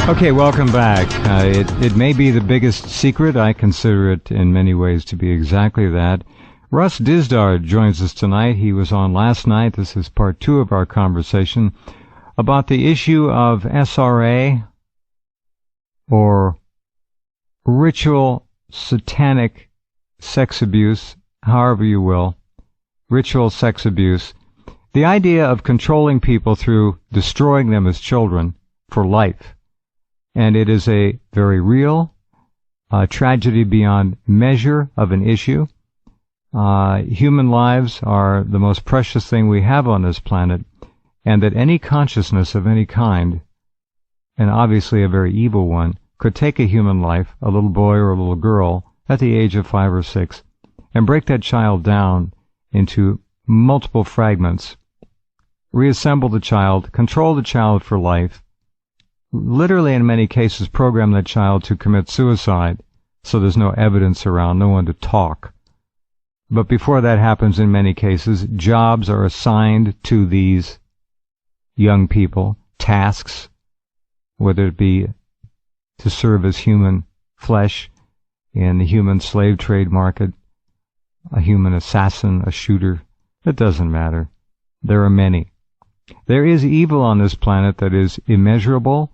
Okay, welcome back. It may be the biggest secret. I consider it in many ways to be exactly that. Russ Dizdar joins us tonight. He was on last night. This is part 2 of our conversation about the issue of SRA, or ritual satanic sex abuse, however you will, ritual sex abuse. The idea of controlling people through destroying them as children for life. And it is a very real tragedy beyond measure of an issue. Human lives are the most precious thing we have on this planet, and that any consciousness of any kind, and obviously a very evil one, could take a human life, a little boy or a little girl, at the age of 5 or 6, and break that child down into multiple fragments, reassemble the child, control the child for life, literally in many cases program that child to commit suicide, so there's no evidence around, no one to talk. But before that happens, in many cases, jobs are assigned to these young people, tasks, whether it be to serve as human flesh in the human slave trade market, a human assassin, a shooter. It doesn't matter. There are many. There is evil on this planet that is immeasurable,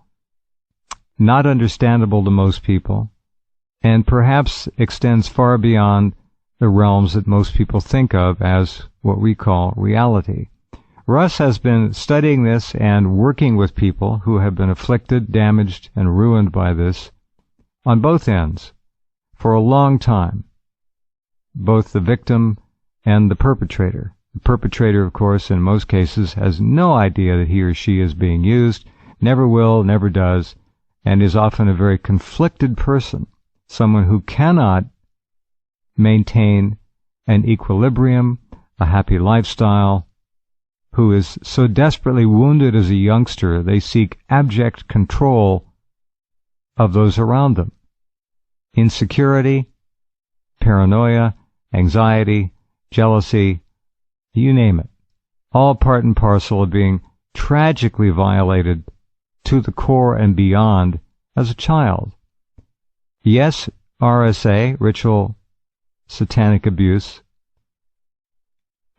not understandable to most people, and perhaps extends far beyond the realms that most people think of as what we call reality. Russ has been studying this and working with people who have been afflicted, damaged, and ruined by this on both ends for a long time, both the victim and the perpetrator. The perpetrator, of course, in most cases has no idea that he or she is being used, never will, never does, and is often a very conflicted person, someone who cannot maintain an equilibrium, a happy lifestyle, who is so desperately wounded as a youngster they seek abject control of those around them. Insecurity, paranoia, anxiety, jealousy, you name it, all part and parcel of being tragically violated to the core and beyond as a child. Yes, RSA, ritual satanic abuse,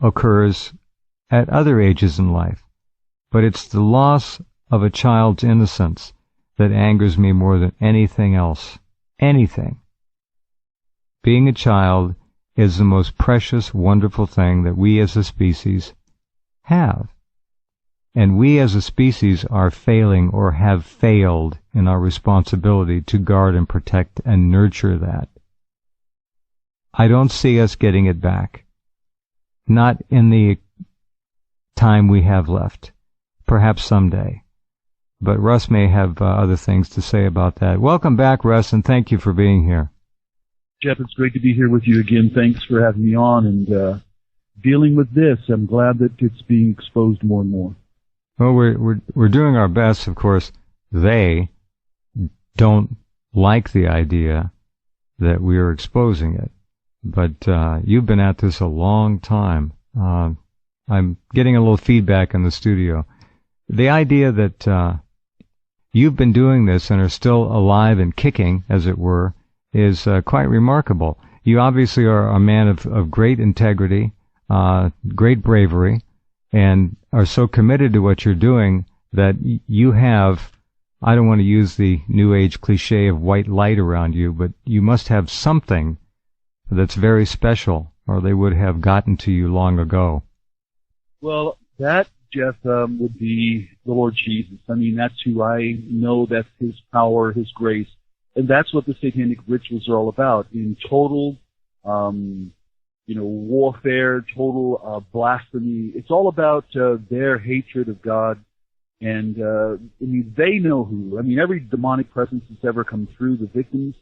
occurs at other ages in life, but it's the loss of a child's innocence that angers me more than anything else. Anything. Being a child is the most precious, wonderful thing that we as a species have. And we as a species are failing or have failed in our responsibility to guard and protect and nurture that. I don't see us getting it back. Not in the time we have left. Perhaps someday. But Russ may have other things to say about that. Welcome back, Russ, and thank you for being here. Jeff, it's great to be here with you again. Thanks for having me on and dealing with this. I'm glad that it's being exposed more and more. Well, we're doing our best. Of course, they don't like the idea that we are exposing it. But you've been at this a long time. I'm getting a little feedback in the studio. The idea that you've been doing this and are still alive and kicking, as it were, is quite remarkable. You obviously are a man of great integrity, great bravery, and are so committed to what you're doing that you have, I don't want to use the New Age cliche of white light around you, but you must have something that's very special, or they would have gotten to you long ago. Well, that, Jeff, would be the Lord Jesus. I mean, that's who I know. That's His power, His grace. And that's what the satanic rituals are all about. In total, warfare, total blasphemy. It's all about their hatred of God. And they know who. I mean, every demonic presence that's ever come through, the victims,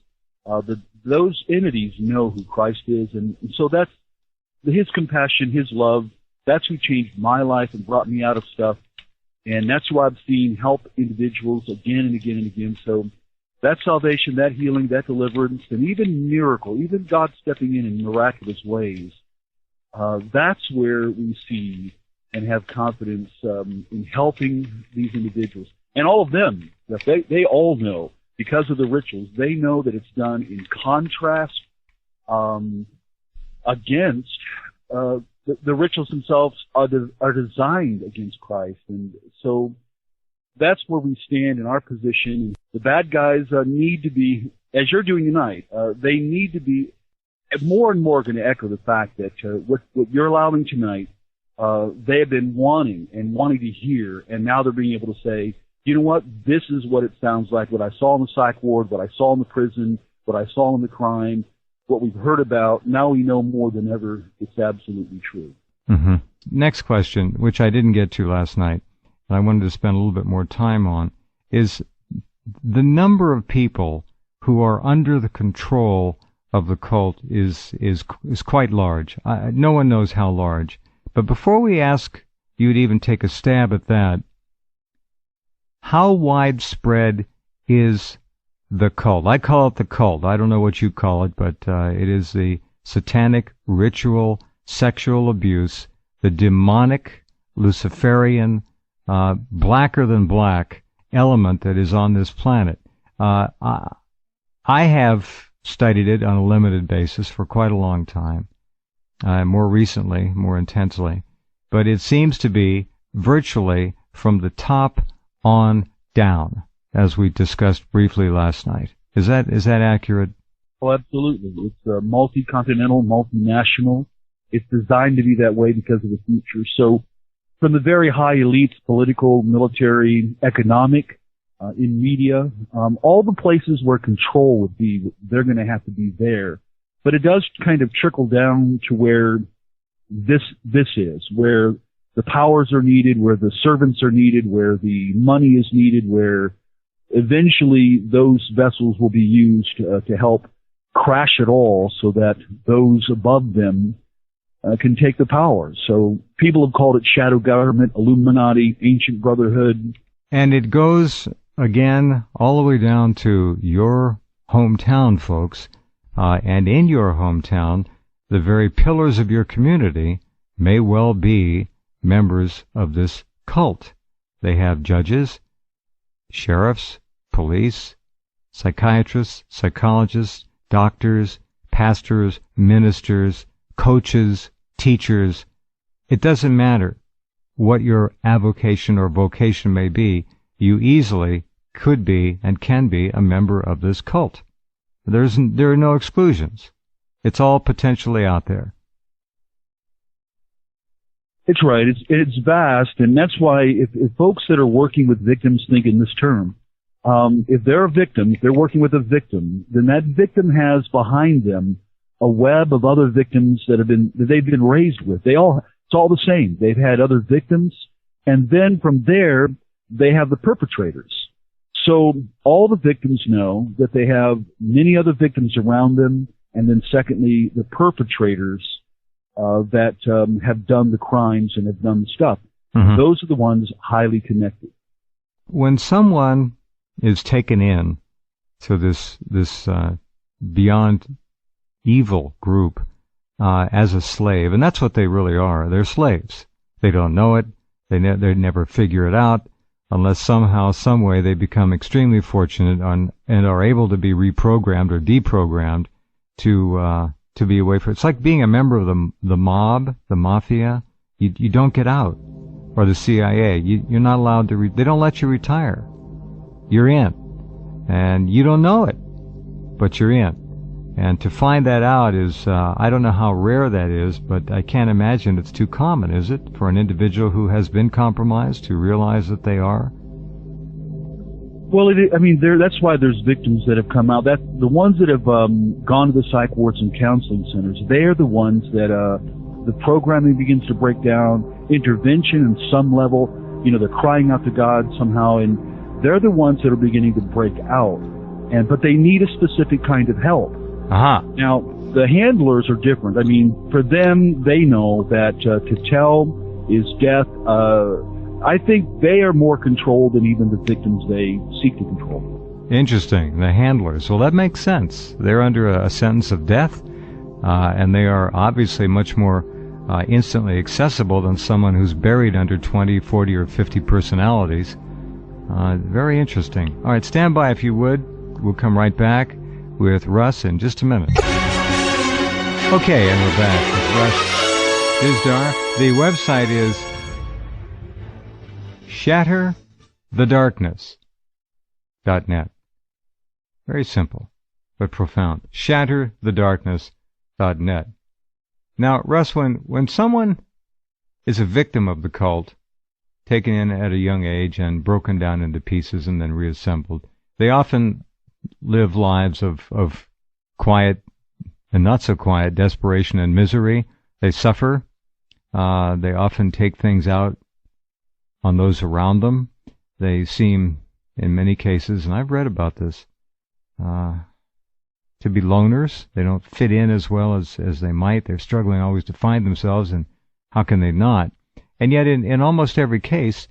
those entities know who Christ is. And so that's His compassion, His love. That's who changed my life and brought me out of stuff. And that's who I've seen help individuals again and again and again. So that salvation, that healing, that deliverance, and even miracle, even God stepping in miraculous ways, that's where we see and have confidence in helping these individuals. And all of them, They all know, because of the rituals, they know that it's done in contrast against the rituals themselves are designed against Christ. And so that's where we stand in our position. The bad guys need to be, as you're doing tonight, they need to be more and more going to echo the fact that what you're allowing tonight, they have been wanting to hear, and now they're being able to say, you know what, this is what it sounds like, what I saw in the psych ward, what I saw in the prison, what I saw in the crime, what we've heard about. Now we know more than ever it's absolutely true. Mm-hmm. Next question, which I didn't get to last night, and I wanted to spend a little bit more time on, is the number of people who are under the control of the cult is quite large. No one knows how large. But before we ask you to even take a stab at that, how widespread is the cult? I call it the cult. I don't know what you call it, but it is the satanic ritual sexual abuse, the demonic Luciferian blacker than black element that is on this planet. I have studied it on a limited basis for quite a long time, more recently, more intensely, but it seems to be virtually from the top on down, as we discussed briefly last night. Is that accurate? Oh, absolutely. It's multi-continental, multinational. It's designed to be that way because of the future. So from the very high elites, political, military, economic, in media, all the places where control would be, they're going to have to be there. But it does kind of trickle down to where this is, where the powers are needed, where the servants are needed, where the money is needed, where eventually those vessels will be used to help crash it all so that those above them can take the power. So people have called it shadow government, Illuminati, ancient brotherhood. And it goes, again, all the way down to your hometown, folks. And in your hometown, the very pillars of your community may well be members of this cult. They have judges, sheriffs, police, psychiatrists, psychologists, doctors, pastors, ministers, coaches, teachers. It doesn't matter what your avocation or vocation may be. You easily could be and can be a member of this cult. There are no exclusions. It's all potentially out there. It's right. It's vast, and that's why if folks that are working with victims think in this term, if they're a victim, if they're working with a victim, then that victim has behind them a web of other victims that they've been raised with. It's all the same. They've had other victims, and then from there they have the perpetrators. So all the victims know that they have many other victims around them, and then secondly, the perpetrators that have done the crimes and have done the stuff. Mm-hmm. Those are the ones highly connected. When someone is taken in to this beyond evil group as a slave, and that's what they really are. They're slaves. They don't know it. They never figure it out unless somehow, some way, they become extremely fortunate and are able to be reprogrammed or deprogrammed to be away from it. It's like being a member of the mob, the mafia. You don't get out. Or the CIA. You're not allowed to, they don't let you retire. You're in. And you don't know it, but you're in. And to find that out is, I don't know how rare that is, but I can't imagine it's too common, is it, for an individual who has been compromised to realize that they are? Well, that's why there's victims that have come out. The ones that have gone to the psych wards and counseling centers, they are the ones that the programming begins to break down, intervention in some level, they're crying out to God somehow, and they're the ones that are beginning to break out. But they need a specific kind of help. Uh-huh. Now, the handlers are different. For them, they know that to tell is death. I think they are more controlled than even the victims they seek to control. Interesting. The handlers. Well, that makes sense. They're under a sentence of death, and they are obviously much more instantly accessible than someone who's buried under 20, 40, or 50 personalities. Very interesting. All right, stand by if you would. We'll come right back with Russ in just a minute. Okay, and we're back with Russ Dizdar. The website is shatterthedarkness.net. Very simple, but profound. Shatterthedarkness.net. Now, Russ, when someone is a victim of the cult, taken in at a young age and broken down into pieces and then reassembled, they often live lives of quiet and not so quiet desperation and misery. They suffer. They often take things out on those around them. They seem, in many cases, and I've read about this, to be loners. They don't fit in as well as they might. They're struggling always to find themselves, and how can they not? And yet, in almost every case,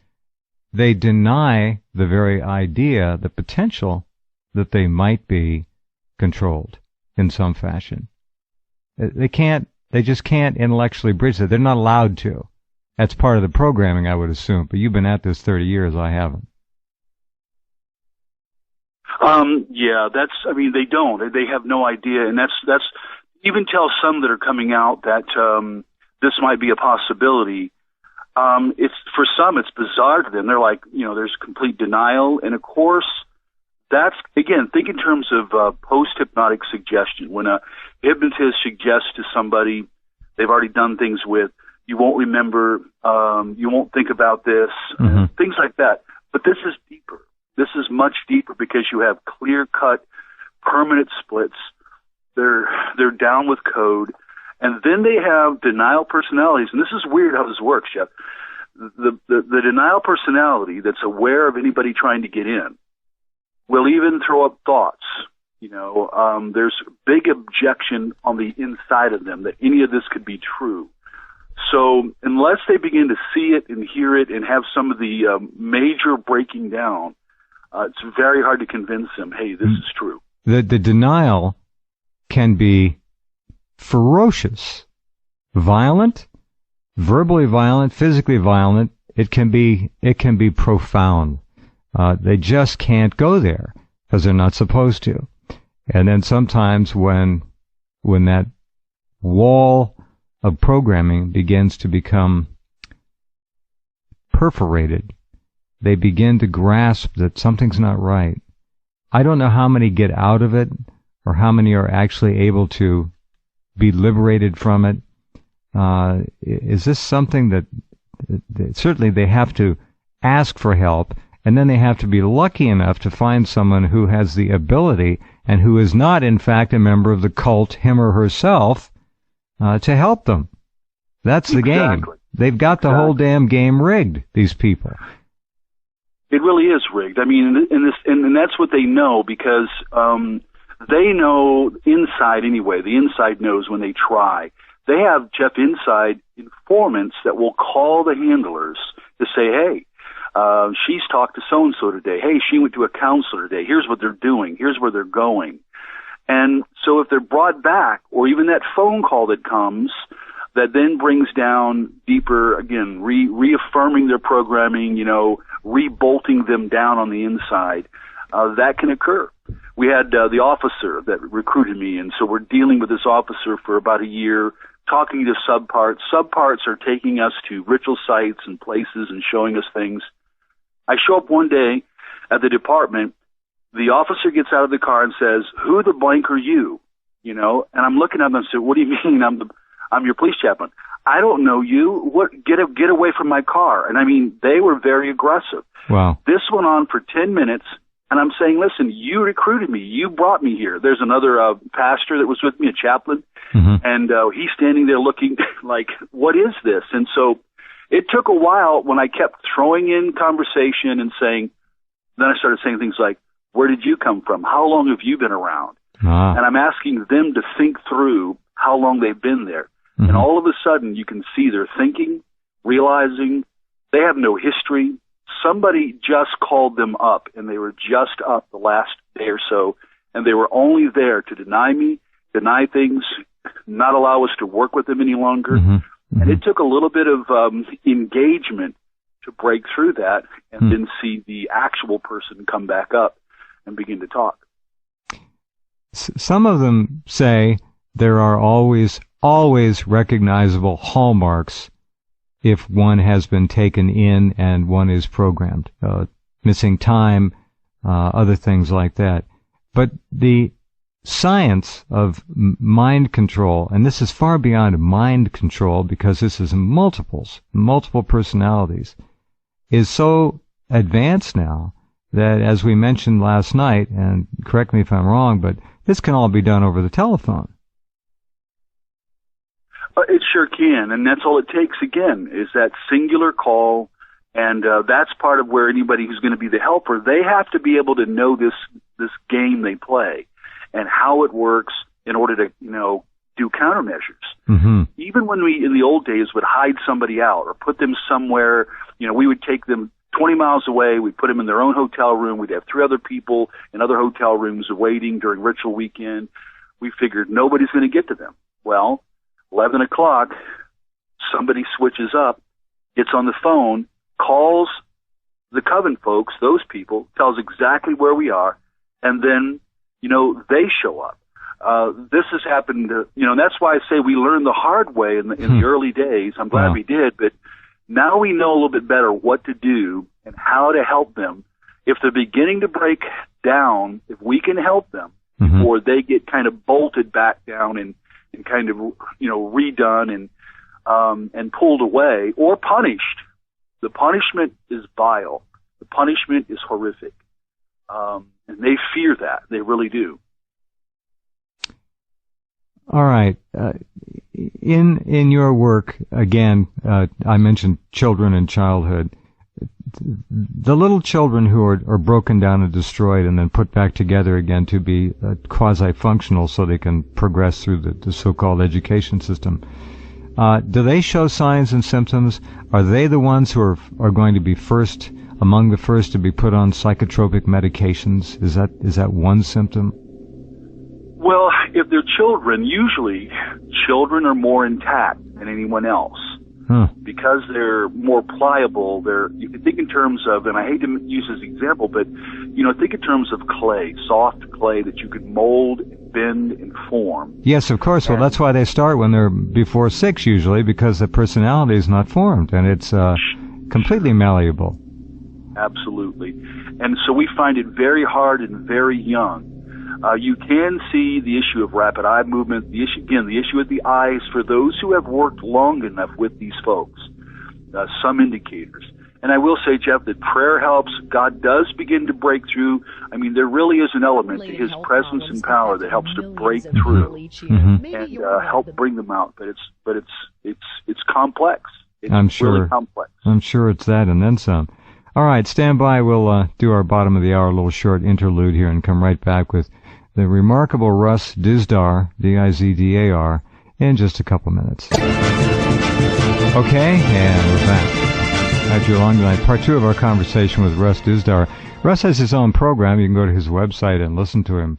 they deny the very idea, the potential, that they might be controlled in some fashion. They just can't intellectually bridge that. They're not allowed to. That's part of the programming, I would assume. But you've been at this 30 years. I haven't. Yeah, they don't. They have no idea. And that's, even tell some that are coming out that, this might be a possibility. For some, it's bizarre to them. They're like, there's complete denial. And of course, that's, again, think in terms of post-hypnotic suggestion. When a hypnotist suggests to somebody they've already done things with, you won't remember, you won't think about this, things like that. But this is deeper. This is much deeper because you have clear-cut, permanent splits. They're down with code. And then they have denial personalities. And this is weird how this works, Jeff. The denial personality that's aware of anybody trying to get in will even throw up thoughts. There's big objection on the inside of them that any of this could be true. So unless they begin to see it and hear it and have some of the major breaking down, it's very hard to convince them, hey, this is true. The denial can be ferocious, violent, verbally violent, physically violent. It can be profound. They just can't go there because they're not supposed to. And then sometimes when that wall of programming begins to become perforated, they begin to grasp that something's not right. I don't know how many get out of it or how many are actually able to be liberated from it. Is this something that certainly they have to ask for help, and then they have to be lucky enough to find someone who has the ability and who is not, in fact, a member of the cult, him or herself, to help them. That's the game. They've got the whole damn game rigged, these people. It really is rigged. I mean, and that's what they know because they know inside anyway. The inside knows when they try. They have, Jeff, inside informants that will call the handlers to say, hey, she's talked to so-and-so today. Hey, she went to a counselor today. Here's what they're doing. Here's where they're going. And so if they're brought back, or even that phone call that comes, that then brings down deeper, again, reaffirming their programming, rebolting them down on the inside, that can occur. We had the officer that recruited me, and so we're dealing with this officer for about a year, talking to subparts. Subparts are taking us to ritual sites and places and showing us things. I show up one day at the department. The officer gets out of the car and says, "Who the blank are you?" And I'm looking at him and I said, "What do you mean? I'm your police chaplain." "I don't know you. What? Get away from my car." And I mean, they were very aggressive. Wow. This went on for 10 minutes. And I'm saying, listen, you recruited me. You brought me here. There's another pastor that was with me, a chaplain, and he's standing there looking like, what is this? And so it took a while when I kept throwing in conversation and saying, then I started saying things like, where did you come from? How long have you been around? And I'm asking them to think through how long they've been there. And all of a sudden you can see they're thinking, realizing they have no history. Somebody just called them up, and they were just up the last day or so, and they were only there to deny me, deny things, not allow us to work with them any longer. And it took a little bit of engagement to break through that and then see the actual person come back up and begin to talk. Some of them say there are always recognizable hallmarks if one has been taken in and one is programmed. Missing time, other things like that. But the science of mind control, and this is far beyond mind control because this is multiple personalities, is so advanced now that, as we mentioned last night, and correct me if I'm wrong, but this can all be done over the telephone. It sure can, and that's all it takes, again, is that singular call, and that's part of where anybody who's going to be the helper, they have to be able to know this game they play and how it works in order to, do countermeasures. Mm-hmm. Even when we, in the old days, would hide somebody out or put them somewhere, we would take them 20 miles away, we'd put them in their own hotel room, we'd have 3 other people in other hotel rooms waiting during ritual weekend. We figured nobody's going to get to them. Well, 11 o'clock, somebody switches up, gets on the phone, calls the coven folks, those people, tells exactly where we are, and then, they show up. This has happened, and that's why I say we learned the hard way in the early days. I'm glad we did, but now we know a little bit better what to do and how to help them. If they're beginning to break down, if we can help them, or they get kind of bolted back down and kind of, redone and pulled away or punished, the punishment is vile. The punishment is horrific. And they fear that. They really do. All right. In your work, again, I mentioned children and childhood. The little children who are broken down and destroyed and then put back together again to be quasi-functional so they can progress through the so-called education system, do they show signs and symptoms? Are they the ones who are going to be among the first to be put on psychotropic medications? Is that one symptom? Well, if they're children, usually children are more intact than anyone else. Because they're more pliable. You can think in terms of, and I hate to use this example, but think in terms of clay, soft clay that you could mold, bend, and form. Yes, of course. Well, that's why they start when they're before 6 usually, because the personality is not formed and it's completely malleable. Absolutely. And so we find it very hard and very young. You can see the issue of rapid eye movement, the issue with the eyes for those who have worked long enough with these folks, some indicators. And I will say, Jeff, that prayer helps. God does begin to break through. I mean, there really is an element to his presence and power that helps to break through and help bring them out. But it's complex. It's really complex. I'm sure it's that and then some. All right, stand by. We'll do our bottom of the hour, a little short interlude here, and come right back with the remarkable Russ Dizdar, D-I-Z-D-A-R, in just a couple minutes. Okay, and we're back. After your long night, part 2 of our conversation with Russ Dizdar. Russ has his own program. You can go to his website and listen to him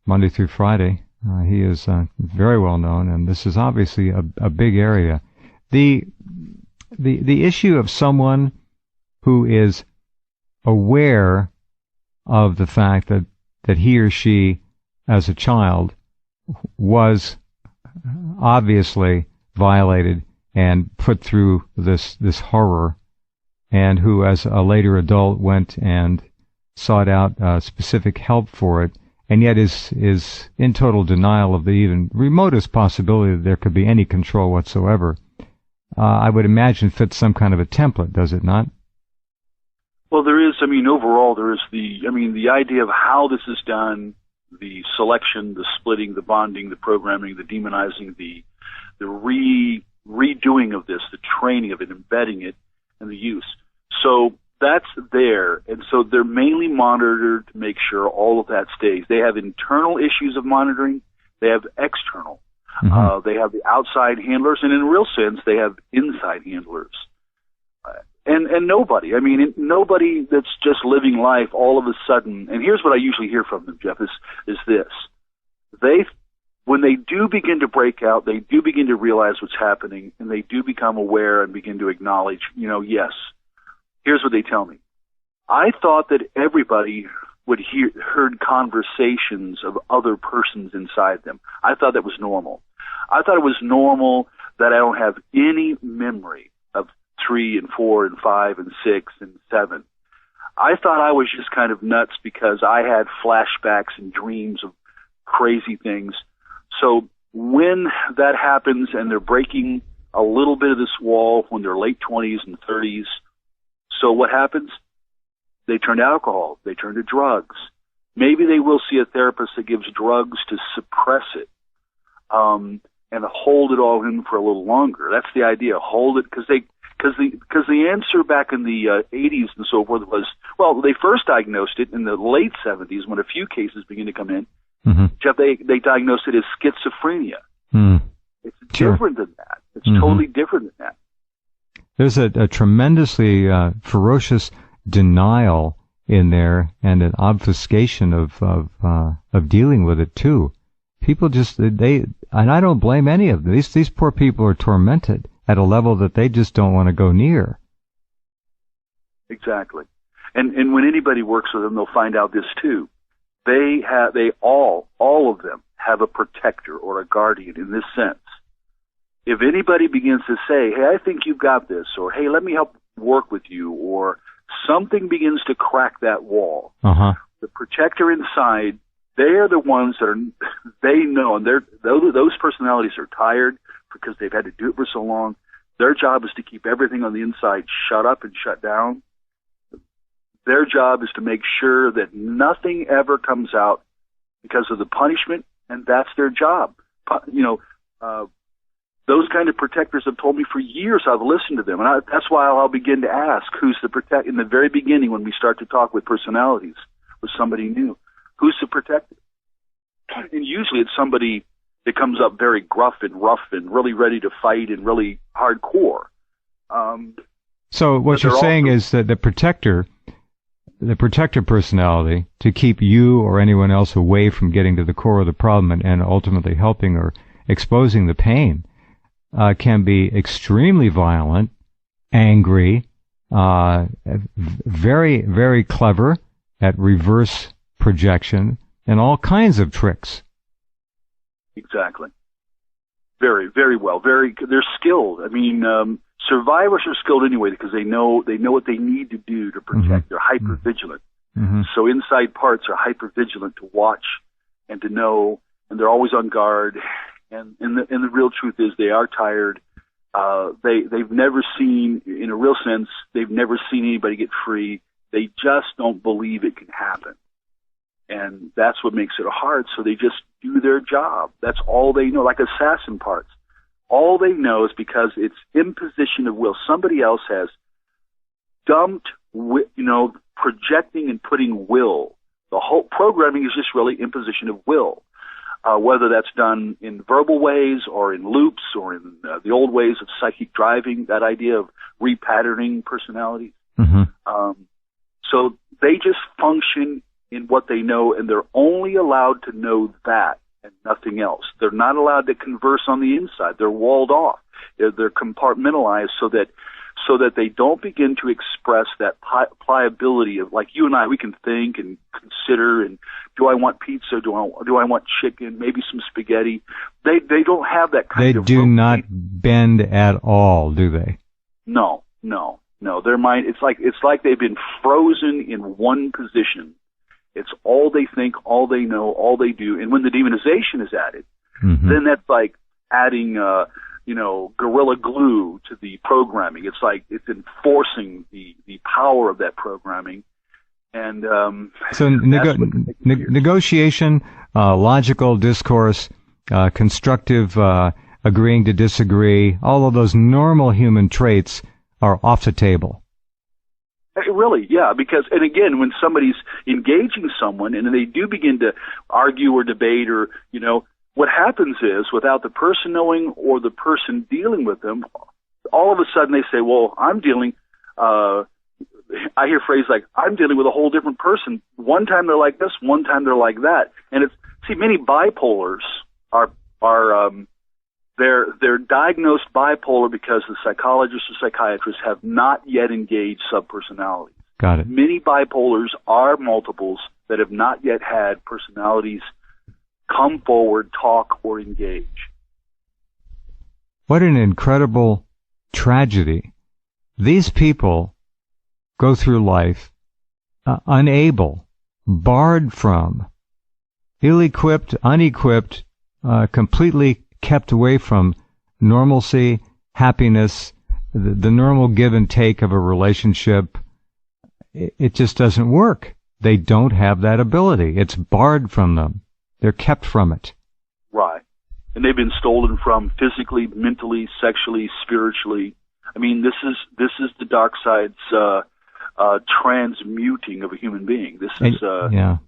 Monday through Friday. He is very well known, and this is obviously a big area. The issue of someone who is aware of the fact that he or she, as a child, was obviously violated and put through this horror, and who, as a later adult, went and sought out specific help for it, and yet is in total denial of the even remotest possibility that there could be any control whatsoever, I would imagine fits some kind of a template, does it not? Well, there is, overall, there is the idea of how this is done, the selection, the splitting, the bonding, the programming, the demonizing, the redoing of this, the training of it, embedding it, and the use. So that's there, and so they're mainly monitored to make sure all of that stays. They have internal issues of monitoring. They have external. Mm-hmm. They have the outside handlers, and in a real sense, they have inside handlers. And nobody that's just living life all of a sudden, and here's what I usually hear from them, Jeff, is this. When they do begin to break out, they do begin to realize what's happening, and they do become aware and begin to acknowledge, yes, Here's what they tell me. I thought that everybody heard conversations of other persons inside them. I thought that was normal. I thought it was normal that I don't have any memory of 3 and 4 and 5 and 6 and 7. I thought I was just kind of nuts because I had flashbacks and dreams of crazy things. So when that happens and they're breaking a little bit of this wall when they're late 20s and 30s, so what happens? They turn to alcohol. They turn to drugs. Maybe they will see a therapist that gives drugs to suppress it and hold it all in for a little longer. That's the idea. Hold it because the answer back in the 80s and so forth was, well, they first diagnosed it in the late 70s when a few cases began to come in. Mm-hmm. Jeff, they diagnosed it as schizophrenia. Mm. It's Sure. different than that. It's Mm-hmm. totally different than that. There's a tremendously ferocious denial in there and an obfuscation of dealing with it too. People just and I don't blame any of them. These poor people are tormented at a level that they just don't want to go near. Exactly. And when anybody works with them, they'll find out this too. They all of them have a protector or a guardian in this sense. If anybody begins to say, hey, I think you've got this, or hey, let me help work with you, or something begins to crack that wall, the protector inside, they're the ones that they know, and those personalities are tired because they've had to do it for so long. Their job is to keep everything on the inside shut up and shut down. Their job is to make sure that nothing ever comes out because of the punishment, and that's their job. Those kind of protectors have told me for years. I've listened to them, and that's why I'll begin to ask who's the protector. In the very beginning, when we start to talk with personalities, with somebody new, who's the protector? And usually it's somebody that comes up very gruff and rough and really ready to fight and really hardcore. So what you're saying is that the protector personality, to keep you or anyone else away from getting to the core of the problem and ultimately helping or exposing the pain, can be extremely violent, angry, very, very clever at reverse projection, and all kinds of tricks. Exactly. Very, very well. They're skilled. I mean, survivors are skilled anyway because they know what they need to do to protect. Mm-hmm. They're hyper vigilant. Mm-hmm. So inside parts are hyper vigilant to watch and to know, and they're always on guard. And the real truth is they are tired. They've never seen, in a real sense, they've never seen anybody get free. They just don't believe it can happen. And that's what makes it hard. So they just do their job. That's all they know, like assassin parts. All they know is because it's imposition of will. Somebody else has dumped, projecting and putting will. The whole programming is just really imposition of will. Whether that's done in verbal ways or in loops or in the old ways of psychic driving, that idea of repatterning personalities. Mm-hmm. So they just function in what they know, and they're only allowed to know that and nothing else. They're not allowed to converse on the inside. They're walled off. They're compartmentalized so that they don't begin to express that pliability of, like you and I, we can think and consider, and do I want pizza? Do I want chicken? Maybe some spaghetti? They don't have that kind of... They do not bend at all, do they? No. Their mind, it's like they've been frozen in one position. It's all they think, all they know, all they do. And when the demonization is added, mm-hmm. then that's like adding gorilla glue to the programming. It's like it's enforcing the power of that programming. And so negotiation, logical discourse, constructive agreeing to disagree, all of those normal human traits are off the table. Really, yeah, because, and again, when somebody's engaging someone and they do begin to argue or debate or, what happens is, without the person knowing or the person dealing with them, all of a sudden they say, well, I'm dealing, I hear a phrase like, I'm dealing with a whole different person. One time they're like this, one time they're like that. And many bipolars are They're diagnosed bipolar because the psychologists or psychiatrists have not yet engaged subpersonalities. Got it. Many bipolars are multiples that have not yet had personalities come forward, talk, or engage. What an incredible tragedy. These people go through life unable, barred from, ill-equipped, unequipped, completely kept away from normalcy, happiness, the normal give and take of a relationship. It just doesn't work. They don't have that ability. It's barred from them. They're kept from it. Right. And they've been stolen from physically, mentally, sexually, spiritually. I mean, this is the dark side's transmuting of a human being. This is a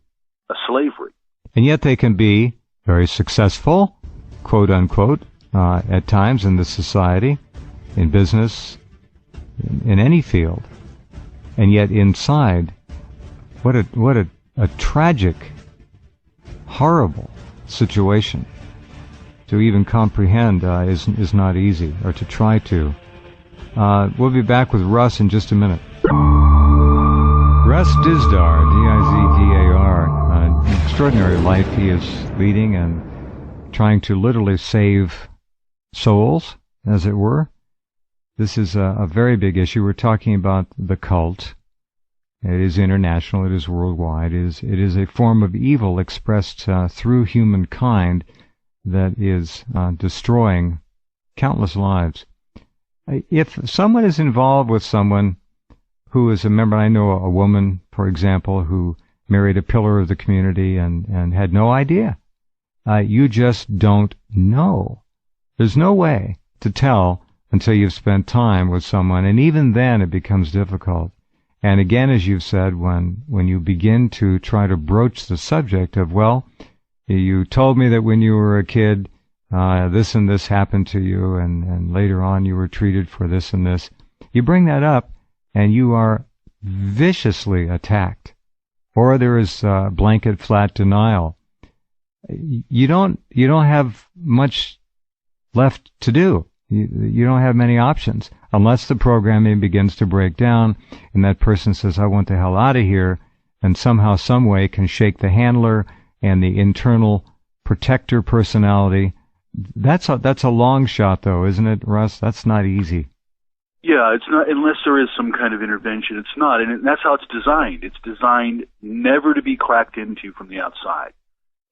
slavery. And yet they can be very successful, quote unquote, at times in this society, in business, in any field. And yet inside, what a tragic, horrible situation. To even comprehend is not easy, or to try to. We'll be back with Russ in just a minute. Russ Dizdar, D-I-Z-D-A-R, an extraordinary life he is leading and trying to literally save souls, as it were. This is a very big issue. We're talking about the cult. It is international. It is worldwide. It is a form of evil expressed through humankind that is destroying countless lives. If someone is involved with someone who is a member, I know a woman, for example, who married a pillar of the community and had no idea. You just don't know. There's no way to tell until you've spent time with someone, and even then it becomes difficult. And again, as you've said, when you begin to try to broach the subject of, well, you told me that when you were a kid, this and this happened to you, and later on you were treated for this and this. You bring that up, and you are viciously attacked. Or there is blanket flat denial. You don't have much left to do. You don't have many options unless the programming begins to break down and that person says, I want the hell out of here, and somehow, some way can shake the handler and the internal protector personality. That's a long shot, though, isn't it, Russ? That's not easy. Yeah, it's not, unless there is some kind of intervention. It's not, and that's how it's designed. It's designed never to be cracked into from the outside.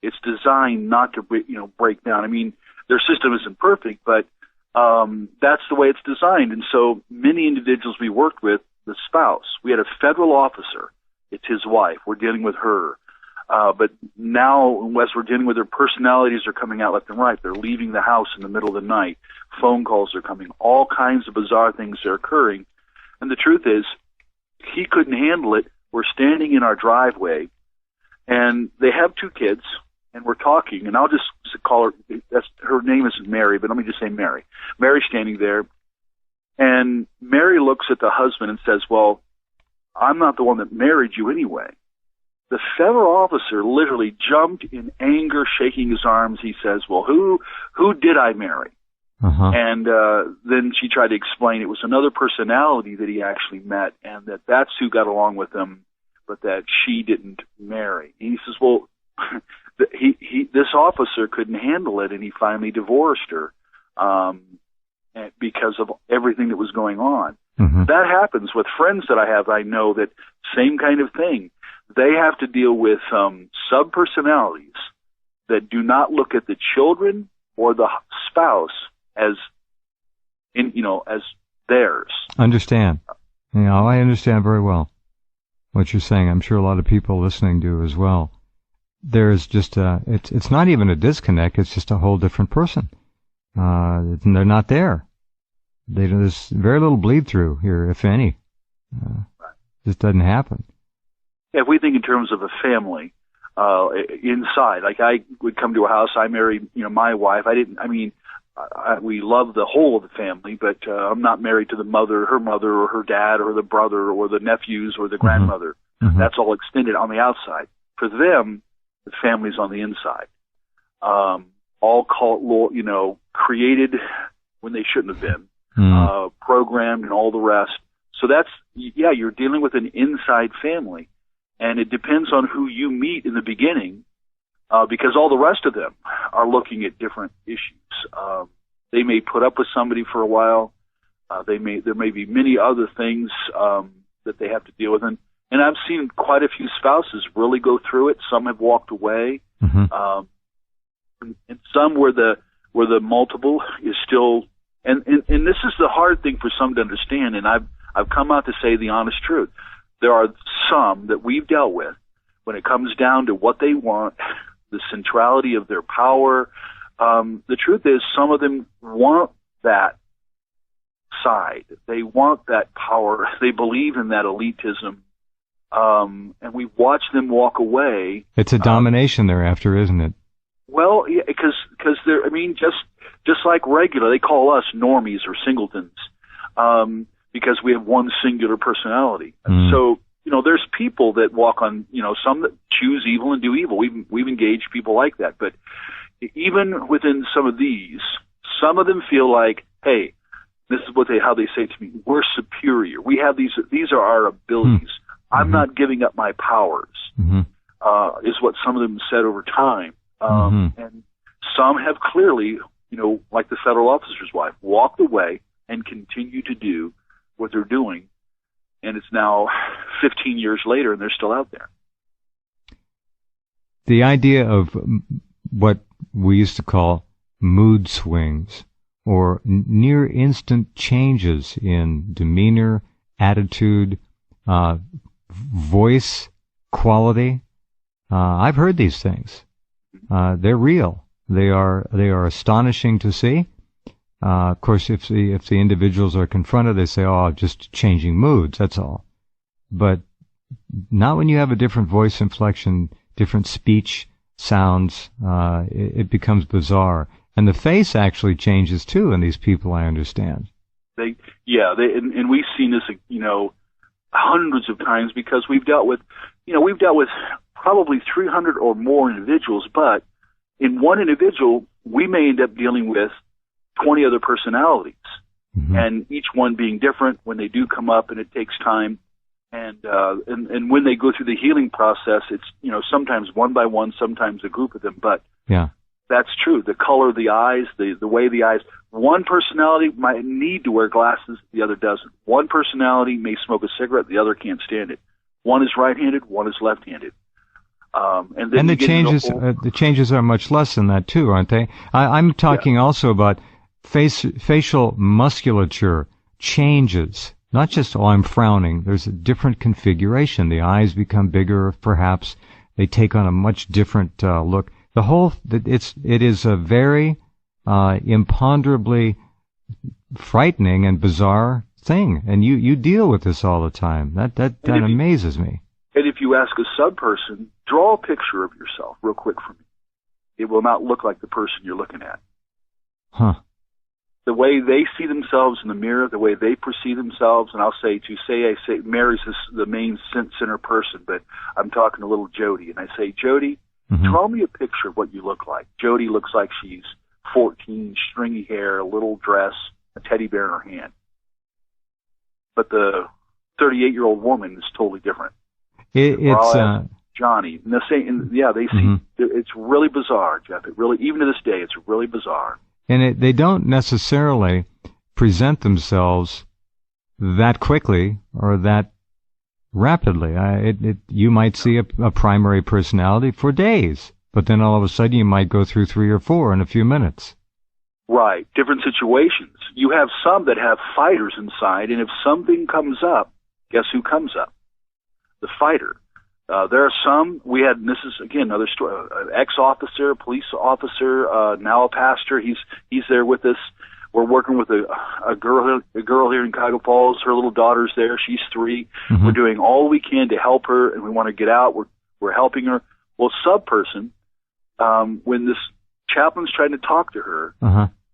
It's designed not to break down. I mean, their system isn't perfect, but that's the way it's designed. And so many individuals we worked with, the spouse, we had a federal officer. It's his wife. We're dealing with her. But now, as we're dealing with their personalities are coming out left and right. They're leaving the house in the middle of the night. Phone calls are coming. All kinds of bizarre things are occurring. And the truth is, he couldn't handle it. We're standing in our driveway, and they have 2 kids, and we're talking. And I'll just call her, her name isn't Mary, but let me just say Mary. Mary's standing there, and Mary looks at the husband and says, well, I'm not the one that married you anyway. The federal officer literally jumped in anger, shaking his arms. He says, well, who did I marry? Uh-huh. And then she tried to explain it was another personality that he actually met, and that's who got along with him, but that she didn't marry. And he says, well, this officer couldn't handle it, and he finally divorced her because of everything that was going on. Mm-hmm. That happens with friends that I have. I know that same kind of thing. They have to deal with sub-personalities that do not look at the children or the spouse as theirs. Understand. I understand very well what you're saying. I'm sure a lot of people listening do as well. There's just it's not even a disconnect. It's just a whole different person. They're not there. There's very little bleed through here, if any. Just doesn't happen. If we think in terms of a family, inside, like I would come to a house, I married, my wife. We love the whole of the family, but I'm not married to the mother, her mother, or her dad, or the brother, or the nephews, or the grandmother. Mm-hmm. That's all extended on the outside. For them, the family's on the inside. all created when they shouldn't have been, programmed and all the rest. So you're dealing with an inside family, and it depends on who you meet in the beginning, because all the rest of them are looking at different issues. They may put up with somebody for a while. There may be many other things that they have to deal with, and I've seen quite a few spouses really go through it. Some have walked away, and some where the multiple is still. And this is the hard thing for some to understand, and I've come out to say the honest truth. There are some that we've dealt with when it comes down to what they want, the centrality of their power. The truth is, some of them want that side. They want that power. They believe in that elitism. And we've watched them walk away. It's a domination they're after, isn't it? Well, yeah, because they're, just like regular, they call us normies or singletons, because we have one singular personality. And so, there's people that walk on, some that choose evil and do evil. We've engaged people like that. But even within some of these, some of them feel like, hey, this is how they say to me, we're superior. We have these are our abilities. I'm not giving up my powers, is what some of them said over time. And some have clearly, like the federal officer's wife, walked away and continue to do what they're doing. And it's now 15 years later, and they're still out there. The idea of what we used to call mood swings, or near instant changes in demeanor, attitude, voice quality. I've heard these things. They're real. They are astonishing to see. Of course, if the individuals are confronted, they say, "Oh, just changing moods. That's all." But not when you have a different voice inflection, different speech sounds. It becomes bizarre, and the face actually changes too in these people. I understand. And we've seen this, hundreds of times, because we've dealt with probably 300 or more individuals, but in one individual, we may end up dealing with 20 other personalities, and each one being different when they do come up, and it takes time. And when they go through the healing process, it's, sometimes one by one, sometimes a group of them, but that's true. The color of the eyes, the way the eyes, one personality might need to wear glasses, the other doesn't. One personality may smoke a cigarette, the other can't stand it. One is right-handed, one is left-handed. And the changes are much less than that too, aren't they? I'm talking also about facial musculature changes. Not just, I'm frowning. There's a different configuration. The eyes become bigger, perhaps. They take on a much different look. It is a very imponderably frightening and bizarre thing, and you deal with this all the time. That amazes me. And if you ask a sub-person, draw a picture of yourself real quick for me. It will not look like the person you're looking at. The way they see themselves in the mirror, the way they perceive themselves, and I'll say Mary's the main center person, but I'm talking to little Jody, and I say, Jody, draw me a picture of what you look like. Jody looks like she's 14, stringy hair, a little dress, a teddy bear in her hand. But the 38-year-old woman is totally different. It's Johnny. And they see. It's really bizarre, Jeff. It really, even to this day, it's really bizarre. And they don't necessarily present themselves that quickly or that rapidly. You might see a primary personality for days, but then all of a sudden you might go through 3 or 4 in a few minutes. Right. Different situations. You have some that have fighters inside, and if something comes up, guess who comes up? The fighter. There are some, and this is, again, another story, ex-officer, police officer, now a pastor. He's there with us. We're working with a girl here in Cuyahoga Falls. Her little daughter's there. She's 3. We're doing all we can to help her, and we want to get out. We're helping her. Well, sub-person, when this chaplain's trying to talk to her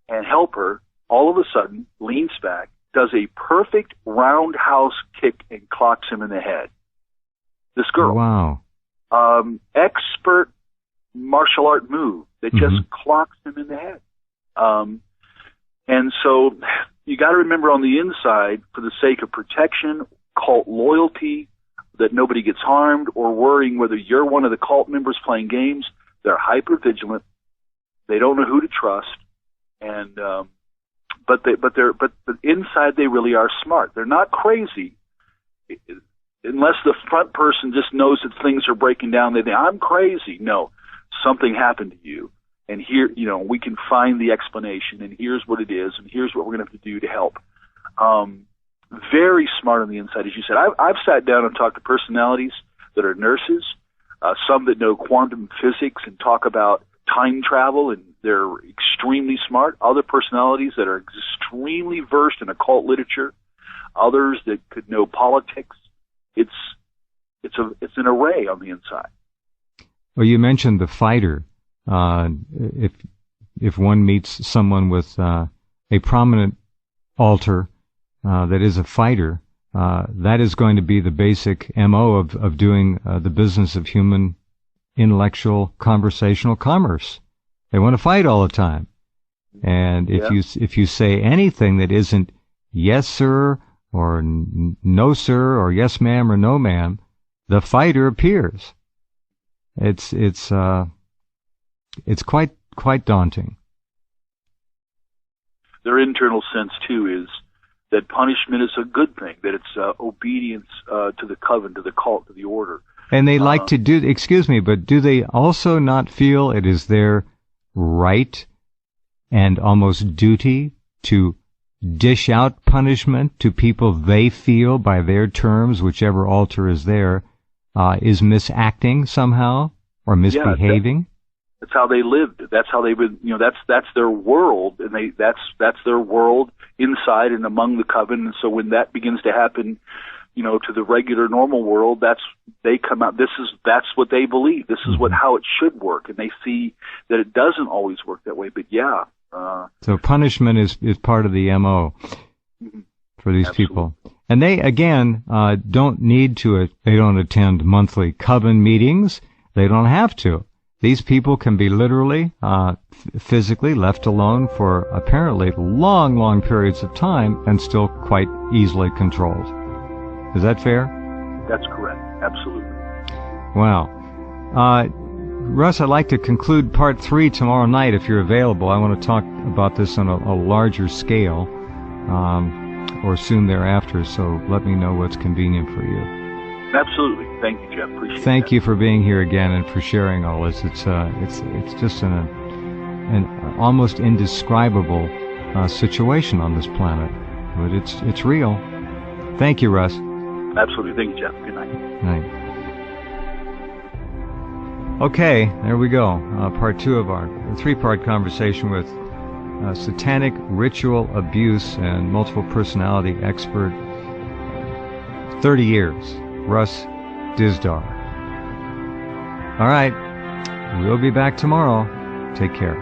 and help her, all of a sudden leans back, does a perfect roundhouse kick, and clocks him in the head. This girl. Wow. Expert martial art move. that just clocks them in the head. And so you got to remember on the inside, for the sake of protection, cult loyalty, that nobody gets harmed, or worrying whether you're one of the cult members playing games, they're hyper vigilant. They don't know who to trust, and but inside they really are smart. They're not crazy, unless the front person just knows that things are breaking down. They think, I'm crazy. No, something happened to you, and here, we can find the explanation, and here's what it is, and here's what we're going to have to do to help. Very smart on the inside, as you said. I've sat down and talked to personalities that are nurses, some that know quantum physics and talk about time travel, and they're extremely smart. Other personalities that are extremely versed in occult literature. Others that could know politics. It's an array on the inside. Well, you mentioned the fighter. If one meets someone with a prominent altar that is a fighter, that is going to be the basic MO of doing the business of human intellectual conversational commerce. They want to fight all the time. And if you say anything that isn't yes, sir, or no, sir, or yes, ma'am, or no, ma'am, the fighter appears. It's quite daunting. Their internal sense too is that punishment is a good thing, that it's obedience to the coven, to the cult, to the order. And they like to do, excuse me, but do they also not feel it is their right and almost duty to dish out punishment to people they feel, by their terms, whichever altar is there, is misacting somehow or misbehaving? That's how they lived. That's how they would, that's their world, and that's their world inside and among the coven. And so when that begins to happen, to the regular normal world, they come out. That's what they believe. This is how it should work, and they see that it doesn't always work that way. But so punishment is part of the MO for these people. And they, again, don't need to, they don't attend monthly coven meetings. They don't have to. These people can be literally, physically left alone for apparently long, long periods of time and still quite easily controlled. Is that fair? That's correct. Absolutely. Wow. Russ, I'd like to conclude part 3 tomorrow night if you're available. I want to talk about this on a larger scale, or soon thereafter, so let me know what's convenient for you. Absolutely. Thank you, Jeff. Appreciate it. Thank you for being here again and for sharing all this. It's just an almost indescribable situation on this planet, but it's real. Thank you, Russ. Absolutely. Thank you, Jeff. Good night. Night. Okay, there we go. Part 2 of our 3-part conversation with satanic ritual abuse and multiple personality expert, 30 years, Russ Dizdar. All right, we'll be back tomorrow. Take care.